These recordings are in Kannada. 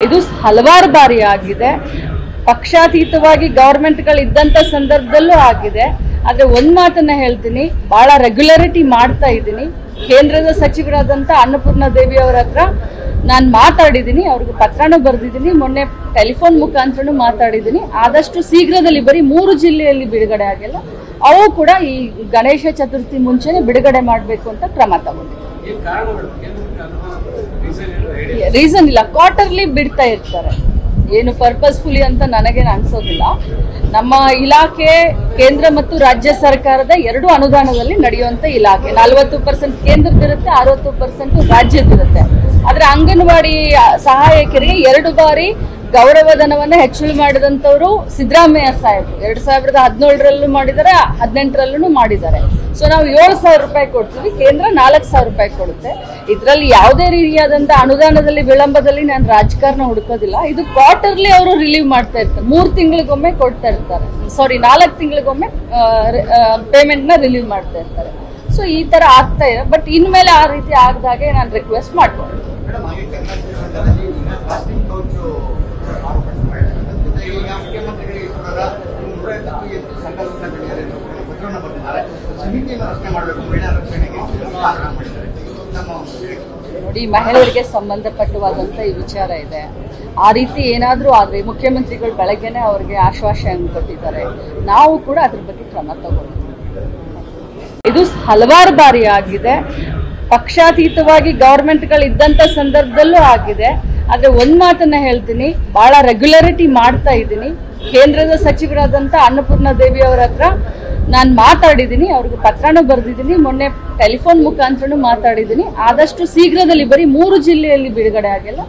ಇದು ಹಲವಾರು ಬಾರಿ ಆಗಿದೆ. ಪಕ್ಷಾತೀತವಾಗಿ ಗವರ್ಮೆಂಟ್ಗಳು ಇದ್ದಂತ ಸಂದರ್ಭದಲ್ಲೂ ಆಗಿದೆ. ಆದ್ರೆ ಒಂದ್ ಮಾತನ್ನ ಹೇಳ್ತೀನಿ, ಬಹಳ ರೆಗ್ಯುಲರಿಟಿ ಮಾಡ್ತಾ ಇದ್ದೀನಿ. ಕೇಂದ್ರದ ಸಚಿವರಾದಂತ ಅನ್ನಪೂರ್ಣ ದೇವಿ ಅವರ ಹತ್ರ ನಾನು ಮಾತಾಡಿದ್ದೀನಿ, ಅವ್ರಿಗೆ ಪತ್ರನೂ ಬರೆದಿದ್ದೀನಿ, ಮೊನ್ನೆ ಟೆಲಿಫೋನ್ ಮುಖಾಂತರನೂ ಮಾತಾಡಿದ್ದೀನಿ. ಆದಷ್ಟು ಶೀಘ್ರದಲ್ಲಿ ಬರೀ 3 ಜಿಲ್ಲೆಯಲ್ಲಿ ಬಿಡುಗಡೆ ಆಗಿಲ್ಲ, ಅವು ಕೂಡ ಈ ಗಣೇಶ ಚತುರ್ಥಿ ಮುಂಚೆನೆ ಬಿಡುಗಡೆ ಮಾಡಬೇಕು ಅಂತ ಕ್ರಮ ತಗೊಂಡಿದ್ದೀವಿ. ರೀಸನ್ ಇಲ್ಲ, ಕ್ವಾರ್ಟರ್ಲಿ ಬಿಡ್ತಾ ಇರ್ತಾರೆ. ಏನು ಪರ್ಪಸ್ಫುಲಿ ಅಂತ ನನಗೇನು ಅನ್ಸೋದಿಲ್ಲ. ನಮ್ಮ ಇಲಾಖೆ ಕೇಂದ್ರ ಮತ್ತು ರಾಜ್ಯ ಸರ್ಕಾರದ 2 ಅನುದಾನದಲ್ಲಿ ನಡೆಯುವಂತ ಇಲಾಖೆ. 40% ಕೇಂದ್ರದಿರುತ್ತೆ, 60% ರಾಜ್ಯದಿರುತ್ತೆ. ಆದ್ರೆ ಅಂಗನವಾಡಿ ಸಹಾಯಕರಿಗೆ 2 ಬಾರಿ ಗೌರವಧನವನ್ನ ಹೆಚ್ಚಳ ಮಾಡಿದಂತವರು ಸಿದ್ದರಾಮಯ್ಯ ಸಾಹೇಬರು 2017ರಲ್ಲೂ ಮಾಡಿದ್ದಾರೆ, 18ರಲ್ಲೂ ಮಾಡಿದ್ದಾರೆ. ಸೊ ನಾವು 7,000 ರೂಪಾಯಿ ಕೊಡ್ತೀವಿ, ಕೇಂದ್ರ 4,000 ರೂಪಾಯಿ ಕೊಡುತ್ತೆ. ಇದರಲ್ಲಿ ಯಾವುದೇ ರೀತಿಯಾದಂತ ಅನುದಾನದಲ್ಲಿ ವಿಳಂಬದಲ್ಲಿ ನಾನು ರಾಜಕಾರಣ ಹುಡುಕೋದಿಲ್ಲ. ಇದು ಕ್ವಾರ್ಟರ್ಲಿ ಅವರು ರಿಲೀವ್ ಮಾಡ್ತಾ ಇರ್ತಾರೆ, 3 ತಿಂಗಳಿಗೊಮ್ಮೆ ಕೊಡ್ತಾ ಇರ್ತಾರೆ, 4 ತಿಂಗಳಿಗೊಮ್ಮೆ ಪೇಮೆಂಟ್ ನ ರಿಲೀವ್ ಮಾಡ್ತಾ ಇರ್ತಾರೆ. ಸೊ ಈ ತರ ಆಗ್ತಾ ಇದೆ. ಬಟ್ ಇನ್ಮೇಲೆ ಆ ರೀತಿ ಆಗದಾಗೆ ನಾನು ರಿಕ್ವೆಸ್ಟ್ ಮಾಡ್ತೀನಿ. ನೋಡಿ, ಮಹಿಳೆಯರಿಗೆ ಸಂಬಂಧಪಟ್ಟವಾದಂತ ಈ ವಿಚಾರ ಇದೆ. ಆ ರೀತಿ ಏನಾದ್ರೂ ಆದ್ರೆ ಮುಖ್ಯಮಂತ್ರಿಗಳು ಬೆಳಗ್ಗೆನೆ ಅವರಿಗೆ ಆಶ್ವಾಸನೆ ಕೊಟ್ಟಿದ್ದಾರೆ. ನಾವು ಕೂಡ ಅದ್ರ ಬಗ್ಗೆ ಕ್ರಮ ತಗೊಳ್ತೀವಿ. ಇದು ಹಲವಾರು ಬಾರಿ ಆಗಿದೆ. ಪಕ್ಷಾತೀತವಾಗಿ ಗವರ್ಮೆಂಟ್ಗಳು ಇದ್ದಂತ ಸಂದರ್ಭದಲ್ಲೂ ಆಗಿದೆ. ಆದ್ರೆ ಒಂದ್ ಮಾತನ್ನ ಹೇಳ್ತೀನಿ, ಬಹಳ ರೆಗ್ಯುಲರಿಟಿ ಮಾಡ್ತಾ ಇದ್ದೀನಿ. ಕೇಂದ್ರದ ಸಚಿವರಾದಂತ ಅನ್ನಪೂರ್ಣ ದೇವಿ ಅವರ ಹತ್ರ ನಾನು ಮಾತಾಡಿದ್ದೀನಿ, ಅವ್ರಿಗೆ ಪತ್ರನೂ ಬರೆದಿದ್ದೀನಿ, ಮೊನ್ನೆ ಟೆಲಿಫೋನ್ ಮುಖಾಂತರನೂ ಮಾತಾಡಿದ್ದೀನಿ. ಆದಷ್ಟು ಶೀಘ್ರದಲ್ಲಿ ಬರೀ 3 ಜಿಲ್ಲೆಯಲ್ಲಿ ಬಿಡುಗಡೆ ಆಗಿಲ್ಲ,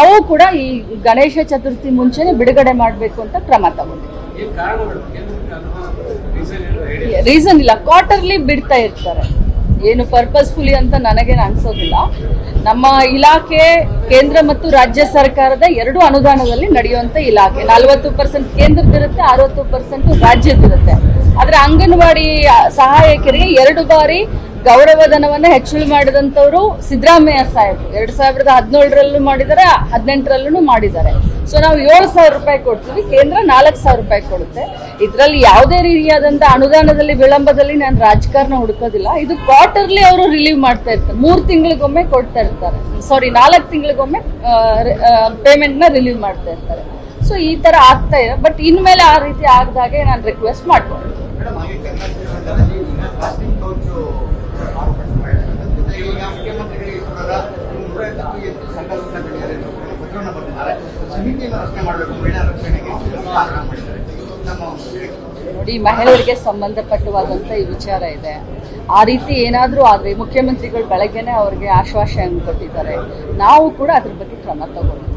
ಅವು ಕೂಡ ಈ ಗಣೇಶ ಚತುರ್ಥಿ ಮುಂಚೆನೆ ಬಿಡುಗಡೆ ಮಾಡಬೇಕು ಅಂತ ಕ್ರಮ ತಗೊಂಡಿದ್ದೀವಿ. ರೀಸನ್ ಇಲ್ಲ, ಕ್ವಾರ್ಟರ್ಲಿ ಬಿಡ್ತಾ ಇರ್ತಾರೆ. ಏನು ಪರ್ಪಸ್ಫುಲಿ ಅಂತ ನನಗೇನು ಅನ್ಸೋದಿಲ್ಲ. ನಮ್ಮ ಇಲಾಖೆ ಕೇಂದ್ರ ಮತ್ತು ರಾಜ್ಯ ಸರ್ಕಾರದ 2 ಅನುದಾನದಲ್ಲಿ ನಡೆಯುವಂತ ಇಲಾಖೆ. 40% ಕೇಂದ್ರದಿರುತ್ತೆ, 60% ರಾಜ್ಯದಿರುತ್ತೆ. ಆದ್ರೆ ಅಂಗನವಾಡಿ ಸಹಾಯಕರಿಗೆ 2 ಬಾರಿ ಗೌರವಧನವನ್ನ ಹೆಚ್ಚಳ ಮಾಡಿದಂತವರು ಸಿದ್ದರಾಮಯ್ಯ ಸಾಹೇಬರು 2017ರಲ್ಲೂ ಮಾಡಿದ್ದಾರೆ, 18ರಲ್ಲೂ ಮಾಡಿದ್ದಾರೆ. ಸೊ ನಾವು 7,000 ರೂಪಾಯಿ ಕೊಡ್ತೀವಿ, ಕೇಂದ್ರ 4,000 ರೂಪಾಯಿ ಕೊಡುತ್ತೆ. ಇದರಲ್ಲಿ ಯಾವುದೇ ರೀತಿಯಾದಂತ ಅನುದಾನದಲ್ಲಿ ವಿಳಂಬದಲ್ಲಿ ನಾನು ರಾಜಕಾರಣ ಹುಡುಕೋದಿಲ್ಲ. ಇದು ಕ್ವಾರ್ಟರ್ಲಿ ಅವರು ರಿಲೀವ್ ಮಾಡ್ತಾ ಇರ್ತಾರೆ, 3 ತಿಂಗಳಿಗೊಮ್ಮೆ ಕೊಡ್ತಾ ಇರ್ತಾರೆ, 4 ತಿಂಗಳಿಗೊಮ್ಮೆ ಪೇಮೆಂಟ್ ನ ರಿಲೀವ್ ಮಾಡ್ತಾ ಇರ್ತಾರೆ. ಸೊ ಈ ತರ ಆಗ್ತಾ ಇದೆ. ಬಟ್ ಇನ್ಮೇಲೆ ಆ ರೀತಿ ಆಗದಾಗೆ ನಾನು ರಿಕ್ವೆಸ್ಟ್ ಮಾಡ್ತೀನಿ. ನೋಡಿ, ಮಹಿಳೆಯರಿಗೆ ಸಂಬಂಧಪಟ್ಟವಾದಂತ ಈ ವಿಚಾರ ಇದೆ. ಆ ರೀತಿ ಏನಾದ್ರೂ ಆದ್ರೆ ಮುಖ್ಯಮಂತ್ರಿಗಳು ಬೆಳಗ್ಗೆನೆ ಅವರಿಗೆ ಆಶ್ವಾಸನೆ ಕೊಟ್ಟಿದ್ದಾರೆ. ನಾವು ಕೂಡ ಅದ್ರ ಬಗ್ಗೆ ಕ್ರಮ ತಗೊಳ್ತೀವಿ.